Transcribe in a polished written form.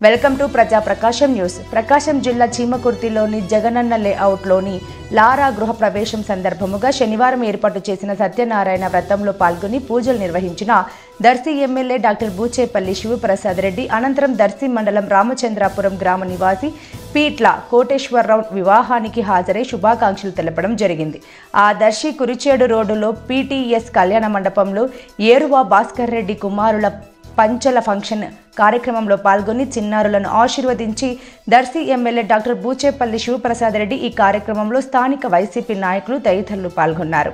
Welcome to ప్రజా ప్రకాశం news. ప్రకాశం జిల్లా చీమకుర్తిలోని జగనన్న లేఅవుట్లోని లారా గృహ ప్రవేశం సందర్భముగా శనివారం ఏర్పాటు చేసిన సత్యనారాయణ వ్రతంలో పాల్గొని పూజలు నిర్వహించిన దర్శి ఎమ్మెల్యే డాక్టర్ బూచేపల్లి శివప్రసాద్ రెడ్డి అనంతరం దర్శి మండలం రామచంద్రాపురం గ్రామ నివాసి పీట్ల కోటేశ్వరరావు వివాహానికి హాజరై శుభాకాంక్షలు తెలపడం జరిగింది. ఆ దర్శి కురిచేడు రోడ్డులో పీటీఎస్ కళ్యాణ మండపంలో ఏరువా భాస్కర్ రెడ్డి కుమారుల పంచల ఫంక్షన్ కార్యక్రమంలో పాల్గొని చిన్నారులను ఆశీర్వదించి దర్శి ఎమ్మెల్యే డాక్టర్ బూచేపల్లి శివప్రసాద్ రెడ్డి ఈ కార్యక్రమంలో స్థానిక వైసీపీ నాయకులు తదితరులు పాల్గొన్నారు.